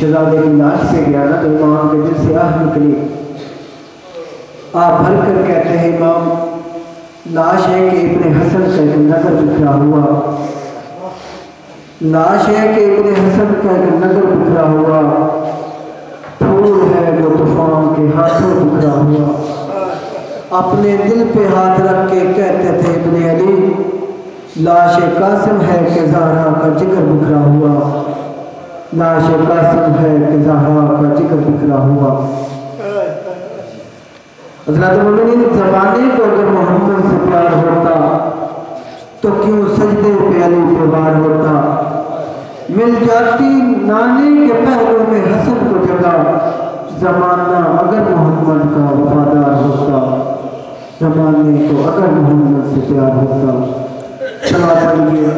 شہزادے کی لاش پہ گیا نا تو امام کے دل سے آہ نکلی. آپ بھر کر کہتے ہیں امام لاش ہے کہ ابن حسن کا ایک نظر بکھرا ہوا، لاش ہے کہ ابن حسن کا ایک نظر بکھرا ہوا، پھول ہے وہ طوفان کے ہاتھوں بکھرا ہوا. اپنے دل پہ ہاتھ رکھ کے کہتے تھے ابن علی لاش قاسم ہے کہ زہرا کا جگر بکھرا ہوا، لاش قاسم ہے کہ زہرا کا جگر بکھرا ہوا. حضرت مومنین زمانے کو اگر محمد سے پیار ہوتا تو کیوں سجدے پہ علی پہ وار ہوتا، مل جاتی نانے کے پہلو میں حسن کو جگہ، زمانہ اگر محمد کا وفادار ہوتا، زمانے کو اگر محمد سے پیار ہوتا. صلوات پڑھیے.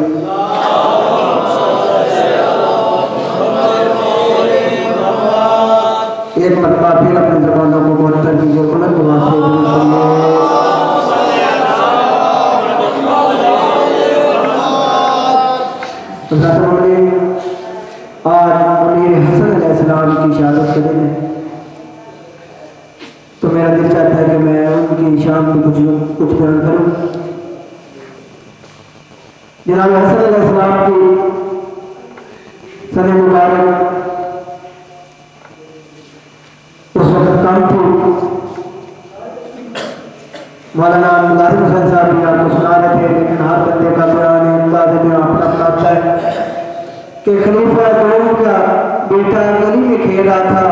ایک مرتبہ پھر اپنے زبانوں کو معطر کیجیے، بلند آواز سے درود پڑھیے. حضرت مومنین آج امیر حسن علیہ السلام کی شہادت کے دن ہے، تو میرا دل چاہتا ہے کہ میں ان کی شان پہ کچھ بیان کروں. جناب حسن علیہ السلام کی سن مبارک اس وقت کم تھی. مولانا مظاہر حسین صاحب بھی آپ کو سنا رہے تھے، لیکن ہر بندے کا بیان انداز بیان اپنا ہوتا ہے کہ خلیفہ دوم کا بیٹا گلی میں کھیل رہا تھا،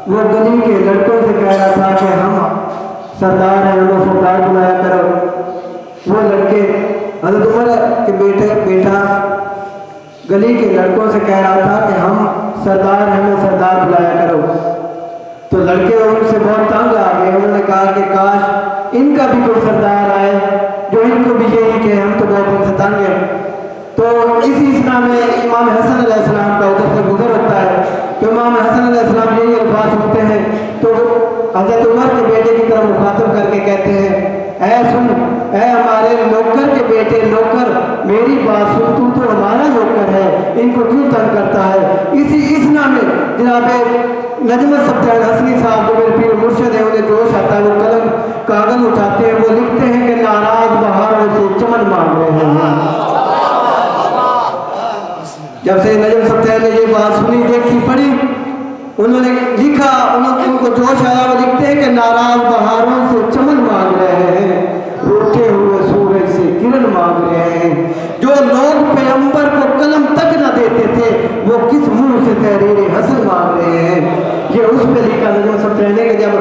وہ گلی کے لڑکوں سے کہہ رہا تھا کہ ہم سردار ہیں، ہمیں سردار بلایا کرو. وہ لڑکے حضرت عمر کے بیٹا گلی کے لڑکوں سے کہہ رہا تھا کہ ہم سردار ہیں، ہمیں سردار بلایا کرو. تو لڑکے ان سے بہت تنگ آ گئے. انہوں نے کہا کہ کاش ان کا بھی کوئی سردار آئے جو ان کو بھی یہی کہ ہم تو بہت ان سے تنگ ہیں. تو اسی اسنا میں امام حسن علیہ السلام کا ادھر سے گزر ہوتا ہے کہ امام حسن علیہ السلام یہی الفاظ ہوتے ہیں تو حضرت عمر کے بیٹے کی طرف مخاطب کر کے کہتے ہیں اے سن اے ہمارے نوکر کے بیٹے نوکر میری بات سن، تو ہمارا نوکر ہے، ان کو کیوں تنگ کرتا ہے. اسی اسنا میں جناب نجمت سبتیان حسنی صاحب جو میرے پیر مرشد ہیں انہیں جوش آتا ہے، وہ قلم کاغذ اٹھاتے ہیں، وہ لکھتے ہیں کہ ناراض بہاروں سے چمن مانگ رہے ہیں. جب سے نجم سبتیان نے یہ بات سنی دیکھی پڑھی انہوں نے لکھا، ان کو جوش آیا، وہ لکھتے ہیں کہ ناراض بہاروں سے چمن مانگ رہے ہیں، روٹے ہوئے سورج سے کرن مانگ رہے ہیں. جو لوگ پیغمبر کو قلم تک نہ دیتے تھے وہ کس منہ سے تحریر حسن مانگ رہے ہیں. یہ اس پہ لکھا نجم سبتیان نے کہ جب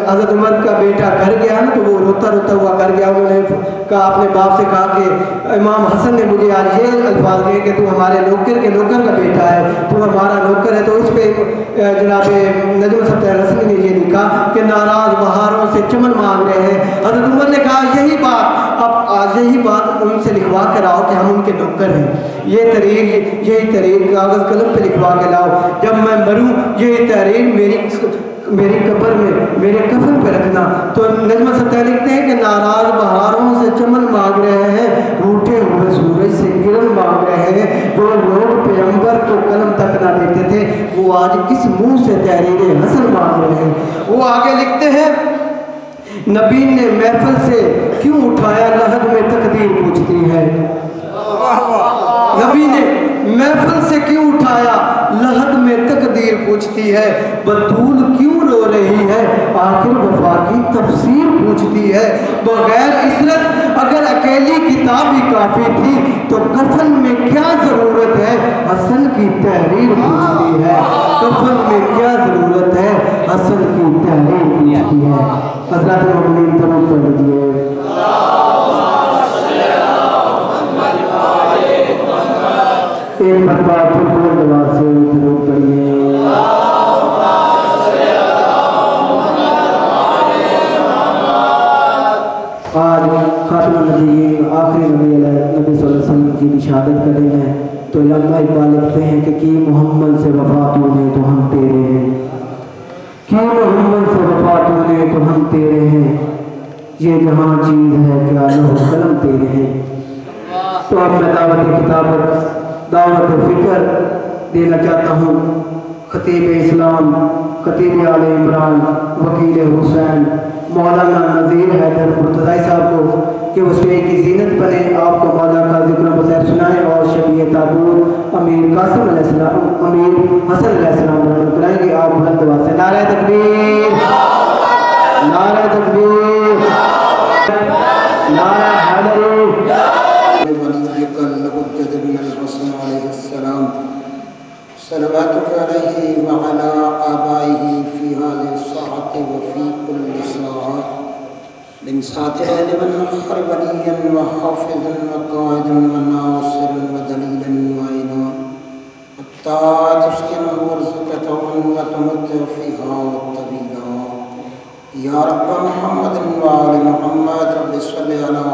حضرت عمر کا بیٹا گھر گیا نا تو وہ روتا روتا ہوا گھر گیا. انہوں نے کہا اپنے باپ سے کہا کہ امام حسن نے مجھے آج یہ الفاظ کہے کہ تو ہمارے نوکر کے نوکر کا بیٹا ہے، تو ہمارا نوکر ہے. تو اس پہ جناب نجم سبتیان حسنی نے یہ لکھا کہ ناراض بہاروں سے چمن مانگ رہے ہیں. حضرت عمر نے کہا یہی بات اب آج یہی بات ان سے لکھوا کر آؤ کہ ہم ان کے نوکر ہیں. یہ تحریر یہی تحریر کاغذ قلم پہ لکھوا کے لاؤ، جب میں مروں یہی تحریر میری قبر میں میرے کفن پہ رکھنا. تو نجم سبتیان لکھتے ہیں کہ ناراض بہاروں سے چمن مانگ رہے ہیں، روٹے ہوئے سورج سے کرن مانگ رہے ہیں. جو لوگ پیغمبر کو قلم تک نہ دیتے تھے وہ آج کس منہ سے تحریر حسن مانگ رہے ہیں. وہ آگے لکھتے ہیں نبی نے محفل سے کیوں اٹھایا لحد میں تقدیر پوچھتی ہے. نبی نے محفل سے کیوں اٹھایا لحد میں تقدیر پوچھتی ہے. بطول کیوں رو رہی ہے آخر وفا کی تفسیر پوچھتی ہے. بغیر عزت اگر اکیلی کتاب ہی کافی تھی تو کفن میں کیا ضرورت ہے حسن کی تحریر پوچھتی ہے. کفن میں کیا ضرورت ہے حسن کی تحریر پوچھتی ہے. حضرات مومنین درود پڑھ لیجیے. ایک مرتبہ پھر بلند آواز سے درود پڑھیے. آج خاتم النبیین آخری نبی صلی اللہ علیہ وسلم کی شہادت کا دن ہے. تو علامہ اقبال لکھتے ہیں کہ محمد سے وفا تو نے تو ہم تیرے ہیں، کی محمد سے وفا تو نے تو ہم تیرے ہیں. یہ جہاں چیز ہے کیا لوح قلم تیرے ہیں. تو اب میں دعوت کتابت، دعوت فکر، دینا چاہتا ہوں خطیب اسلام، خطیب آل عمران، وکیل حسین مولانا نذیر حیدر مرتضی صاحب کو کہ وہ اسٹیج کی زینت بنے، آپ کو مولا کا ذکر بسیر سنائیں اور شبیہ تابور امیر قاسم علیہ السلام، امیر حسن علیہ السلام کرائیں گے۔ آپ بلند آواز سے نعرہ تکبیر، نعرہ تکبیر، نعرہ حیدری۔ وليك المجد بن الحسن عليه السلام صلواتك عليه وعلى آبائه في هذه الساعة وفي كل ساعة من ساعة الليل والنهار وليا وحافظا وقائدا وناصرا ودليلا معينا حتى تسكنه ورزقته وتمتع فيها طويلا يا رب محمد وآل محمد رب صل على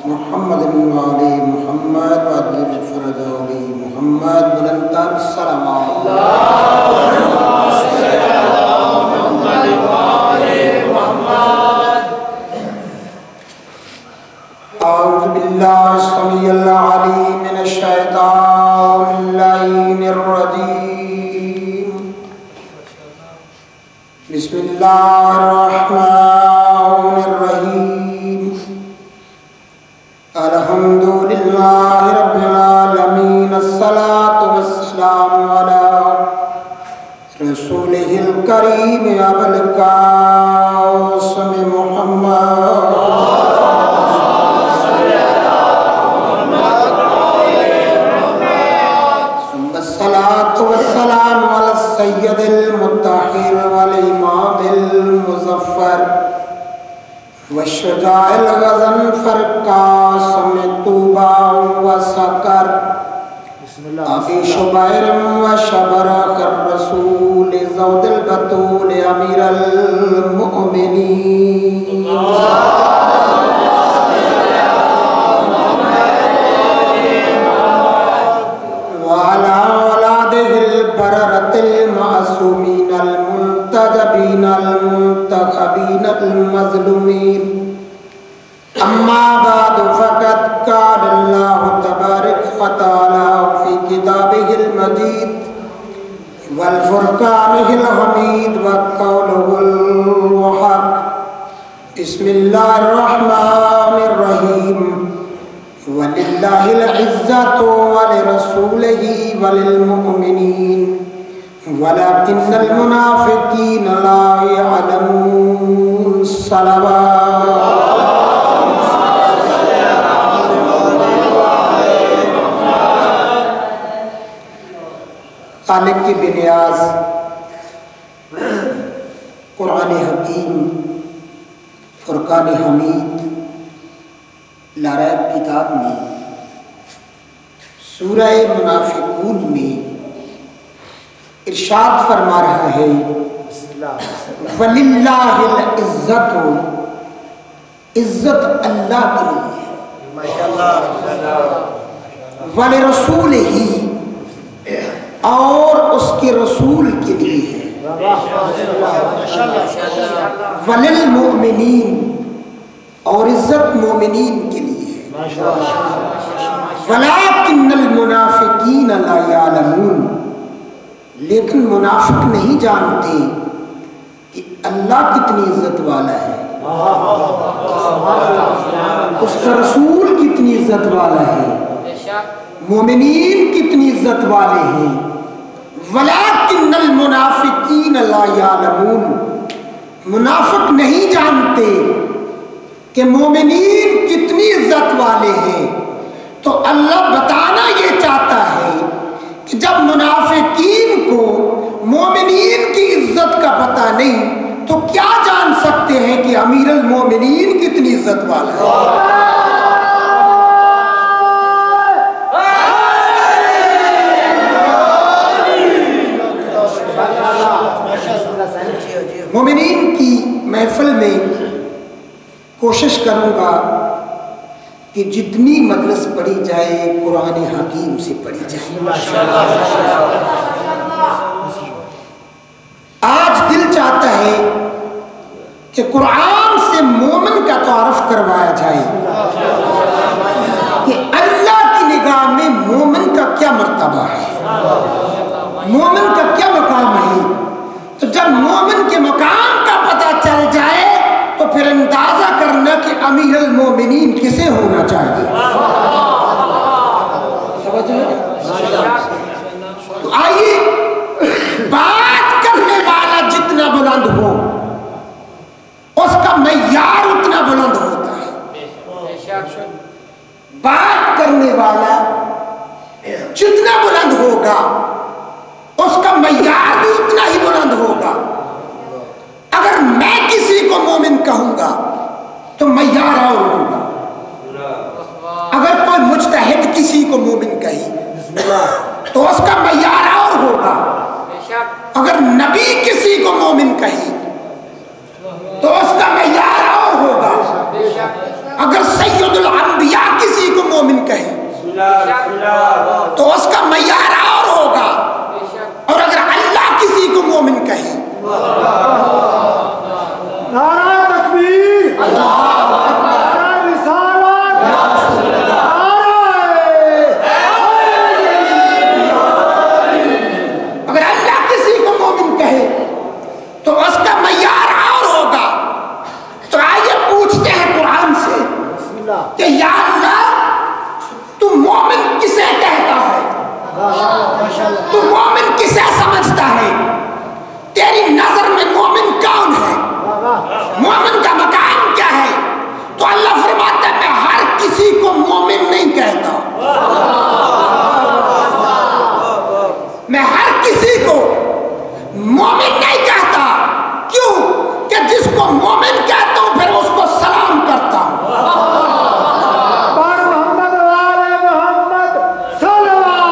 محمد وآل محمد وعجل فرج آل محمد بلندتر السلامات اللهم صل على محمد وآل محمد۔ أعوذ بالله السميع العليم من الشيطان اللعين الرجيم بسم الله الرحمن الرحيم الحمد لله رب العالمين الصلاة والسلام على رسوله الكريم أبي القاسم محمد ثم الصلاة والسلام على السيد المطهر والإمام المظفر والشجاع الغضنفر قاسم طوبى وسكر أبي شبير وشبرخ الرسول زود البتول أمير المؤمنين وعلى أولاده البررة المعصومين المنتجبين المنتخبين المظلومين أما بعد فقد قال الله تبارك وتعالى في كتابه المجيد والفرقانه الحميد وقوله الحق بسم الله الرحمن الرحيم ولله العزة ولرسوله وللمؤمنين ولكن المنافقين لا يعلمون صلوات خالق کی بے نیاز قرآن حکیم فرقان حمید لاریب کتاب میں سورہ منافقون میں ارشاد فرما رہا ہے وَلِلَّهِ الْعِزَّةُ، عزت اللہ کے لیے ہے، وَلِرَسُولِهِ، اور اس کے رسول کے لیے ہے، وَلِلْمُؤْمِنِينَ، اور عزت مومنین کے لیے ہے، وَلَكِنَّ الْمُنَافِقِينَ لَا يَعْلَمُونَ، لیکن منافق نہیں جانتے کہ اللہ کتنی عزت والا ہے، اس کا رسول کتنی عزت والا ہے، مومنین کتنی عزت والے ہیں۔ وَلَكِنَّ الْمُنَافِقِينَ لَا يَعْلَمُونَ، منافق نہیں جانتے کہ مومنین کتنی عزت والے ہیں۔ تو اللہ بتانا یہ چاہتا ہے کہ جب منافقین کو مومنین کی عزت کا پتہ نہیں تو کیا جان سکتے ہیں کہ امیر المومنین کتنی عزت والا ہے۔ مومنین کی محفل میں کوشش کروں گا کہ جتنی مجلس پڑھی جائے قرآن حکیم سے پڑھی جائے۔ آج دل چاہتا ہے کہ قرآن سے مومن کا تعارف کروایا جائے کہ اللہ کی نگاہ میں مومن کا کیا مرتبہ ہے۔ مومن کا کیا مقام ہے؟ تو جب مومن کے مقام کا پتہ چل جائے تو پھر اندازہ کرنا کہ امیر المومنین کسے ہونا چاہیے. تو آئیے، بات کرنے والا جتنا بلند ہو اس کا معیار اتنا بلند ہوتا ہے. بات کرنے والا جتنا بلند ہوگا اس کا معیار بھی اتنا ہی بلند ہوگا. اگر میں کسی کو مومن کہوں گا تو معیار اور ہوگا. اگر کوئی مجتہد کسی کو مومن کہی تو اس کا معیار اور ہوگا. اگر نبی کسی کو مومن کہی تو اس کا معیار اور ہوگا. اگر سید الانبیاء کسی کو مومن کہی تو اس کا معیار اور ہوگا. اور اگر اللہ کسی کو مومن کہی، نعرہ تکبیر، نعرہ رسالت، اگر اللہ کسی کو مومن کہے تو اس کا معیار اور ہوگا. تو آئیے پوچھتے ہیں قرآن سے کہ یا اللہ تو مومن کسے کہتا ہے؟ تو مومن کسے سمجھتا ہے؟ تیری نظر میں مومن کون ہے؟ مومن کا مقام کیا ہے؟ تو اللہ فرماتا ہے میں ہر کسی کو مومن نہیں کہتا. میں ہر کسی کو مومن نہیں کہتا. کیوں؟ کہ جس کو مومن کہتا ہوں پھر اس کو سلام کرتا ہوں. پر محمد و آل محمد صلی اللہ.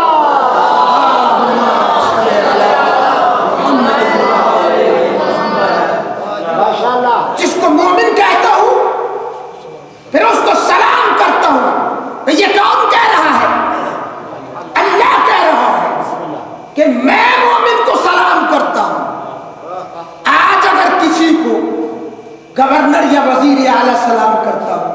جس کو مومن کہتا ہوں پھر اس کو سلام کرتا ہوں. یہ کون کہہ رہا ہے؟ اللہ کہہ رہا ہے کہ میں مومن کو سلام کرتا ہوں. آج اگر کسی کو گورنر یا وزیر اعلیٰ سلام کرتا ہوں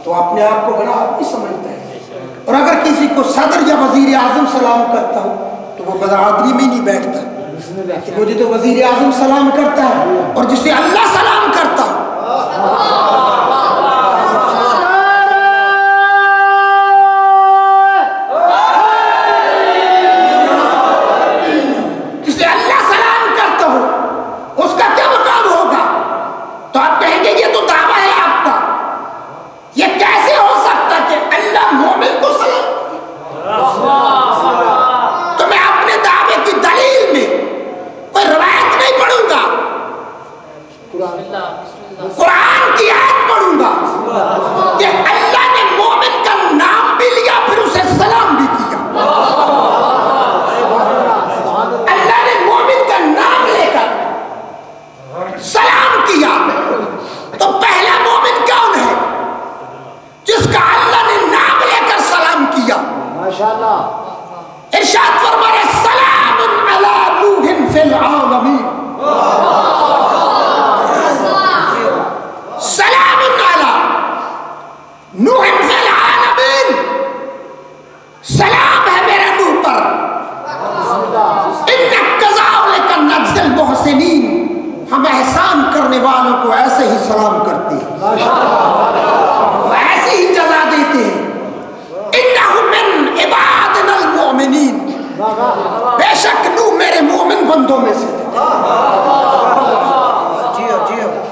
تو اپنے آپ کو بڑا آدمی سمجھتا ہے. اور اگر کسی کو صدر یا وزیر اعظم سلام کرتا ہوں تو وہ بڑا آدمی میں نہیں بیٹھتا کہ مجھے تو وزیر اعظم سلام کرتا ہے اور جسے اللہ سلام کرتا ہوں. جسے اللہ سلام کرتا ہو اس کا کیا مقام ہوگا؟ تو آپ کہیں گے یہ تو دعویٰ ہے آپ کا. یہ کیسے ہو سکتا کہ اللہ مومن کو سلام؟ تو میں اپنے دعوے کی دلیل میں کوئی روایت نہیں پڑھوں گا، قرآن کی آیت پڑھوں گا کہ اللہ نے مومن کا نام بھی لیا پھر اسے سلام بھی کیا. اللہ نے مومن کا نام لے کر سلام کیا. تو پہلا مومن کون ہے؟ جس کا اللہ نے نام لے کر سلام کیا. ماشاءاللہ. ارشاد فرمائے سلام علی نوح فی العالمین. سلام علی نوح فی العالمین. سلام ہے میرے نوح پر. انک کذالک نجزی المحسنین. ہم احسان کرنے والوں کو ایسے ہی سلام کرتے ہیں، ایسے ہی جزا دیتے ہیں. انہ من عبادنا المؤمنین. بے شک نوح میرے مومن بندوں میں سے تھا.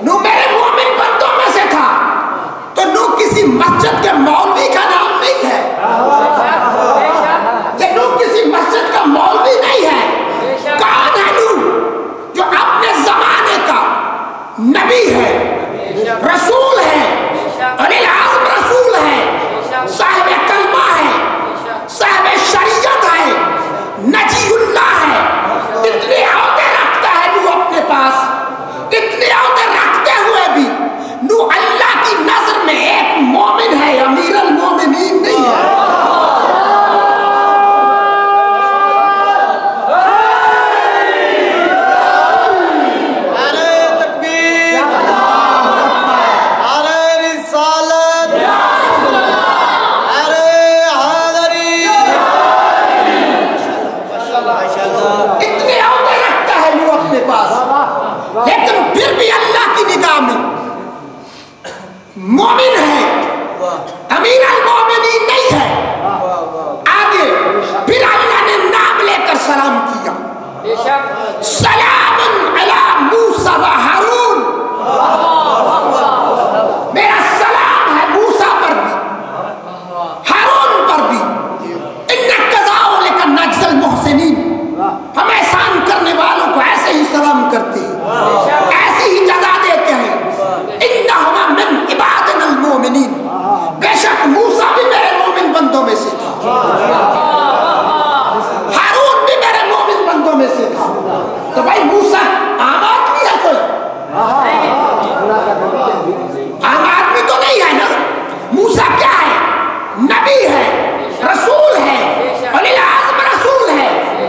نوح میرے مومن بندوں میں سے تھا. تو نوح کسی مسجد کے مولوی کا نام نہیں ہے. یہ نوح کسی مسجد کا مولوی نہیں ہے. کون ہے نوح؟ جو اپنے زمانے کا نبی ہے، رسول ہے، اولی العزم رسول ہے، صاحب کلمہ ہے، صاحب شریعت ہے، نجی اللہ ہے. اتنے عہدے مومن ہے، امیر المومنین نہیں ہے۔ آگے پھر اللہ نے نام لے کر سلام کیا، سلام علی موسیٰ و ہارون، میرا سلام ہے موسیٰ پر بھی ہارون پر بھی، اِنَّا كَذَلِكَ نَجْزِي الْمُحْسِنِينَ، ہم احسان کرنے والوں کو ایسے ہی سلام کرتے ہیں، ایسی ہی جزا دیتے ہیں۔ اِنَّهُمَا مِنْ عِبَادِنَا الْمُؤْمِنِينَ، بے شک موسیٰ بھی میرے مومن بندوں میں سے تھا، ہارون بھی میرے مومن بندوں میں سے تھا۔ تو بھائی موسیٰ عام آدمی ہے کوئی؟ عام آدمی تو نہیں ہے نا۔ موسیٰ کیا ہے؟ نبی ہے، رسول ہے، اولی العزم رسول ہے،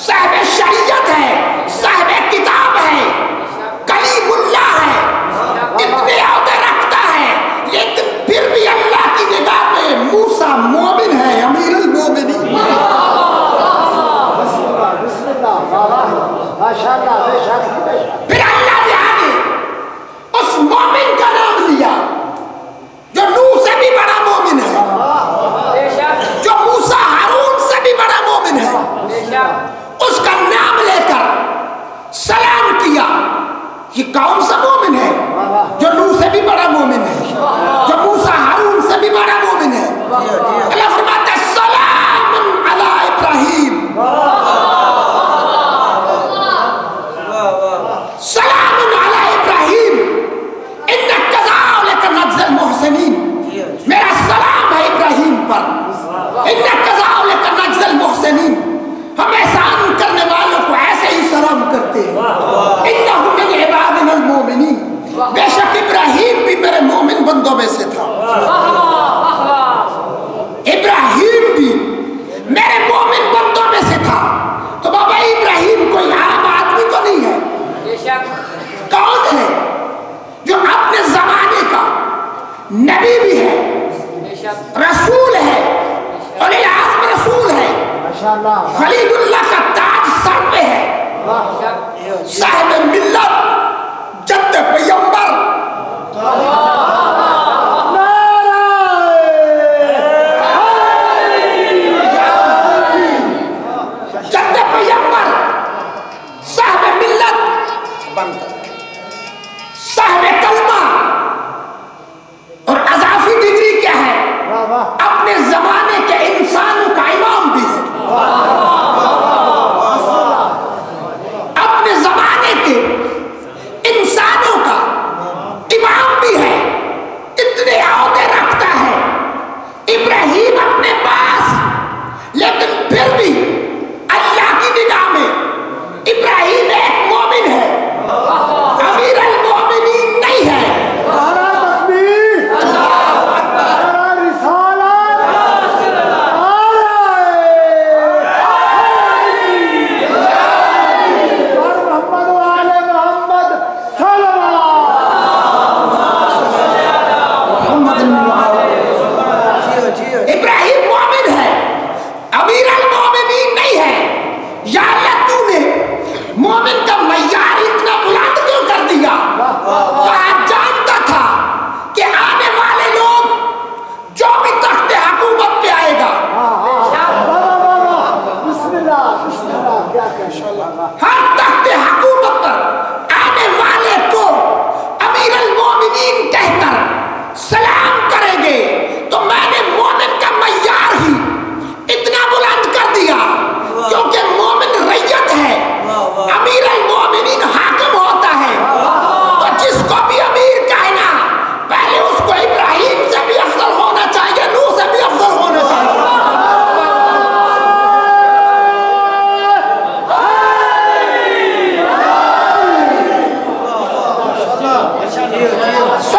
صاحب شریعت ہے، صاحب کتاب ہے، کلیم اللہ ہے، اتنے عہدے رکھتا ہے، لیکن پھر بھی اللہ کی نگاہ میں موسیٰ مومن ہے، امیر المومنین۔ پھر اللہ نے آگے اس مومن کا نام لیا جو نوح سے بھی بڑا مومن ہے، جو موسیٰ ہارون سے بھی بڑا مومن ہے، اس کا نام لے کر سلام کیا۔ یہ کون سا مومن ہے جو نوح سے بھی بڑا مومن ہے، جو موسیٰ ہارون سے بھی بڑا مومن ہے؟ اللہ فرماتا ہے سلام علی ابراہیم، سلام علی ابراہیم، اِنَّا كَذَلِكَ نَجْزِي الْمُحْسِنِينَ، میرا سلام ہے ابراہیم پر، اِنَّا كَذَلِكَ نَجْزِي الْمُحْسِنِينَ، ہم احسان کرنے والوں کو ایسے ہی سلام کرتے ہیں۔ اِنَّهُ مِنْ عِبَادِنَا الْمُؤْمِنِينَ، بے شک ابراہیم بھی میرے مومن بندوں میں سے تھا، ابراہیم بھی میرے مومن بندوں میں سے تھا۔ تو بابا ابراہیم کوئی عام آدمی تو نہیں ہے، کون ہے؟ جو اپنے زمانے کا نبی بھی ہے، رسول ہے، اولی العزم رسول ہے، خلیل اللہ کا تاج سر پہ ہے، صاحب ملت، جد پیغمبر، جد پیغمبر، صاحب ملت، صاحب کلمہ، اور اضافی ڈگری کیا ہے؟ اپنے زمانے کے انسانوں کا امام بھی ہے، اپنے زمانے کے انسانوں کا امام بھی ہے، اتنے عہدے رکھتا ہے ابراہیم اپنے پاس، لیکن پھر بھی اللہ کی نگاہ میں ابراہیم ایک مومن ہے، امیر المومنین نہیں ہے۔ ابراہیم مومن ہے، امیر المومنین نہیں ہے۔ یا اللہ تو نے مومن کا معیار اتنا بلند کیوں کر دیا؟ کہا جانتا تھا کہ آنے والے لوگ جو بھی تخت حکومت پہ آئے گا، ہر تخت حکومت پر آنے والے کو امیر المومنین کہہ کر سلام کریں گے، تو میں نے مومن کا معیار ہی اتنا بلند کر دیا، کیونکہ مومن ریت ہے، امیر المومنین حاکم ہوتا ہے، تو جس کو بھی امیر کہنا پہلے اس کو ابراہیم سے بھی افضل ہونا چاہیے، نوح سے بھی افضل ہونا چاہیے۔ سو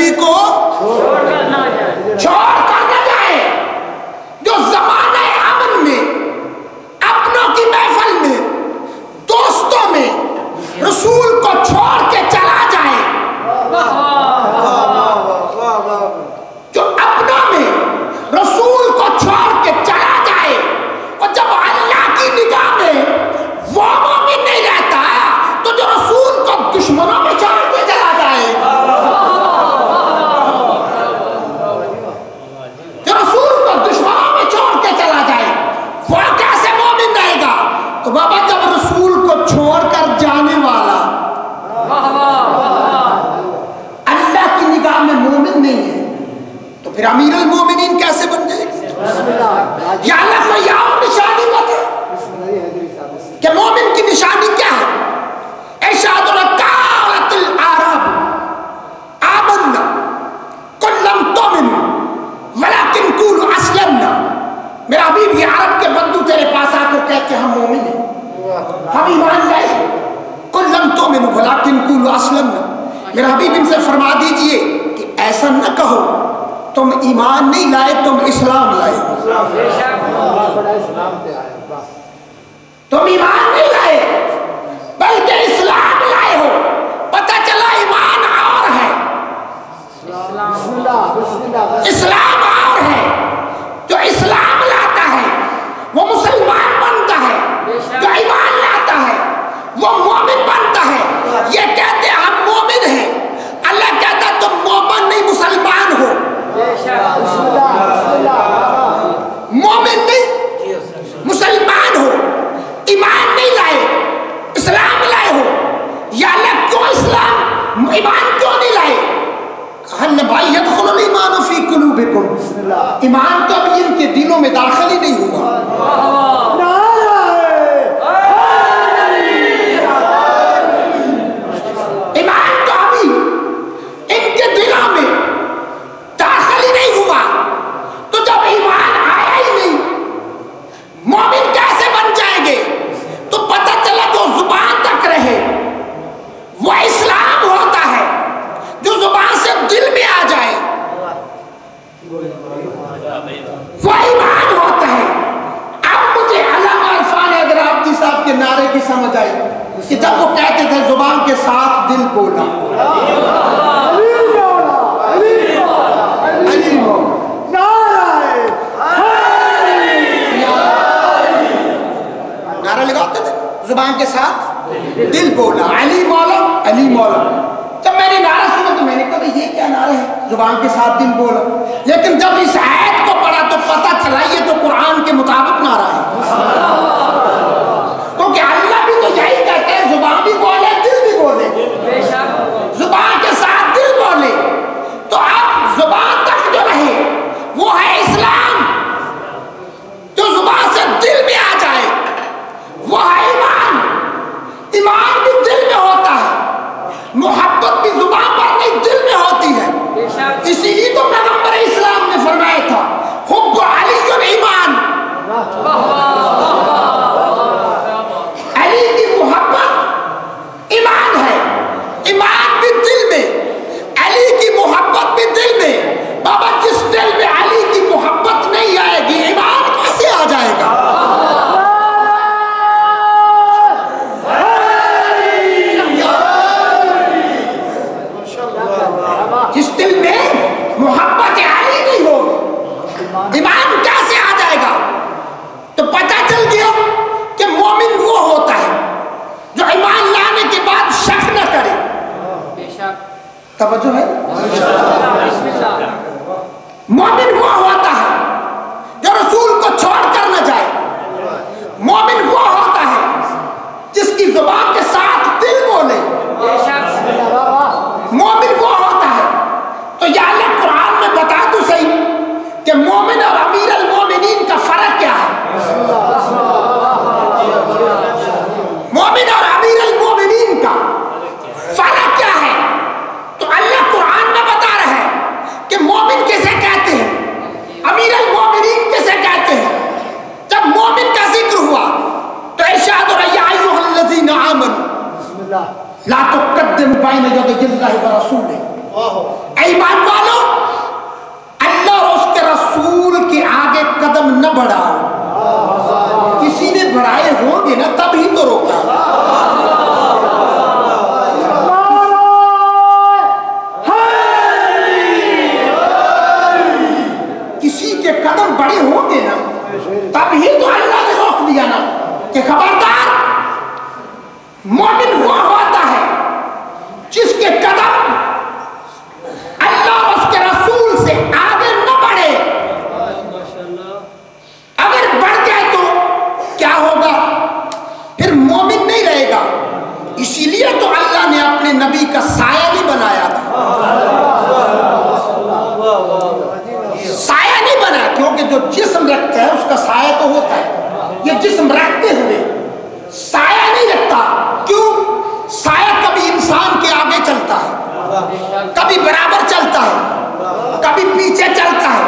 نبی کو چھوڑ کر نہ جائے، جو زمانہ امن میں اپنوں کی محفل میں دوستوں میں رسول کو چھوڑ کے چلا جائے، جو اپنوں میں رسول کو چھوڑ کے چلا جائے، اور جب اللہ کی نگاہ میں وہ مومن نہیں رہتا تو جو رسول کو دشمنوں میں چھوڑ کے چلا جائے، جو رسول کو دشمنوں میں چھوڑ کے چلا جائے، وہ کیسے مومن رہے گا؟ تو بابا جب رسول کو چھوڑ کر جانے والا اللہ کی نگاہ میں مومن نہیں ہے تو پھر امیر المومنین کیسے بن جائے گا؟ یا اللہ کوئی اور نشانی بتا کہ مومن کی نشانی کیا ہے؟ ارشاد قالت الاعراب آمنا قل لم تؤمنوا ولكن قولوا اسلمنا۔ میرا حبیب یہ عرب کے بندو تیرے پاس آ کر کہتے ہیں ہم مومن ہیں، ہم ایمان لائے ہیں، قل لم تؤمنوا ولكن قولوا اسلمنا۔ میرا حبیب ان سے فرما دیجئے کہ ایسا نہ کہو تم ایمان نہیں لائے، تم اسلام لائے ہو، تم ایمان نہیں لائے بلکہ اسلام لائے ہو۔ پتہ چلا ایمان اور ہے، اسلام اور ہے۔ جو اسلام لاتا ہے وہ مسلمان بنتا ہے، جو ایمان لاتا ہے وہ مومن بنتا ہے۔ یہ کہتے ہیں ہم مومن ہیں، اللہ کہتا تم مومن نہیں مسلمان ہو، مومن نہیں مسلمان ہو، ایمان نہیں لائے اسلام لائے ہو۔ یا اللہ کیوں اسلام ایمان کیوں نہیں لائے؟ کہا بھائی یدخل الایمان فی قلوبکم، ایمان تو ابھی ان کے دلوں میں داخل ہی نہیں ہوا۔ ایمان تو ابھی ان کے دلوں میں داخل ہی نہیں ہوا، تو جب ایمان آیا ہی نہیں مومن کیسے بن جائیں گے؟ تو پتہ چلا جو زبان تک رہے وہ اسلام ہوتا ہے، جو زبان سے دل میں آ جائے وہ ایمان ہوتا ہے۔ اب مجھے علامہ عرفان حیدرآبادی صاحب کے نعرے کی سمجھ آئی کہ جب وہ کہتے تھے زبان کے ساتھ دل بولا، نعرہ لگاتے تھے زبان کے ساتھ دل بولا، علی مولا علی مولا۔ جب میں نے نعرہ سنا تو میں نے کہا یہ کیا نعرہ ہے زبان کے ساتھ دل بولا، لیکن جب اس آیت کو پڑھا تو پتہ چلا یہ تو قرآن کے مطابق نعرہ ہے، کیونکہ اللہ بھی تو یہی کہتے ہیں زبان بھی بولے دل بھی بولے، زبان کے ساتھ دل بولے۔ تو اب زبان تک جو رہے وہ ہے اسلام، جو زبان سے دل میں آ جائے وہ ہے ایمان۔ ایمان بھی دل میں ہوتا ہے، محبت بھی زبان پر نہیں دل میں ہوتی ہے۔ اسی لیے تو پیغمبر اسلام نے فرمایا تھا حب علی ایمان، علی کی محبت ایمان ہے، ایمان بھی دل میں، علی کی محبت بھی دل میں۔ بابا جس دل میں علی کی محبت نہیں آئے گی ایمان کیسے آ جائے گا؟ جس دل میں محبت علی نہیں ہوگی ایمان کیسے آ جائے گا؟ تو پتہ چل گیا کہ مومن وہ ہوتا ہے جو ایمان لانے کے بعد شک نہ کرے۔ توجہ ہے؟ مومن وہ ہوتا ہے جو رسول کو چھوڑ کر نہ جائے، مومن وہ ہوتا ہے جس کی زبان کے ساتھ دل بولے، مومن وہ ہوتا ہے۔ تو یا اللہ قرآن میں بتا تو صحیح کہ مومن اور امیر المومنین کا فرق کیا ہے؟ مومن اور امیر المومنین کا فرق کیا ہے؟ تو اللہ قرآن میں بتا رہا ہے کہ مومن کسے کہتے ہیں، امیر المومنین کسے کہتے ہیں۔ جب مومن کا ذکر ہوا تو ارشاد اور یا ایھا الذین آمنوا لا تقدموا بین یدی اللہ ورسولہ، ایمان والوں، اللہ اور اس کے رسول کے آگے قدم نہ بڑھاؤ. کسی نے بڑھائے ہوں گے نا تب ہی تو روکا. کسی کے قدم بڑے ہوں گے نا تب ہی تو اللہ نے روک دیا نا کہ خبردار. مومن وہ ہوتا ہے جس کے قدم اللہ اور اس کے رسول سے آگے نہ بڑھے. اگر بڑھ جائے تو کیا ہوگا؟ پھر مومن نہیں رہے گا. اسی لیے تو اللہ نے اپنے نبی کا سایہ بھی بنایا تھا. سایہ نہیں بنا کیونکہ جو جسم رکھتا ہے اس کا سایہ تو ہوتا ہے. یہ جسم رکھتے ہوئے سایہ نہیں رکھتا. کیوں؟ سایہ کبھی انسان کے آگے چلتا ہے، کبھی برابر چلتا ہے، کبھی پیچھے چلتا ہے.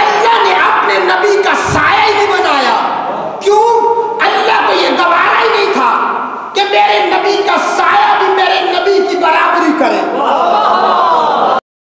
اللہ نے اپنے نبی کا سایہ ہی نہیں بنایا. کیوں؟ اللہ کو یہ گوارا ہی نہیں تھا کہ میرے نبی کا سایہ بھی میرے نبی کی برابر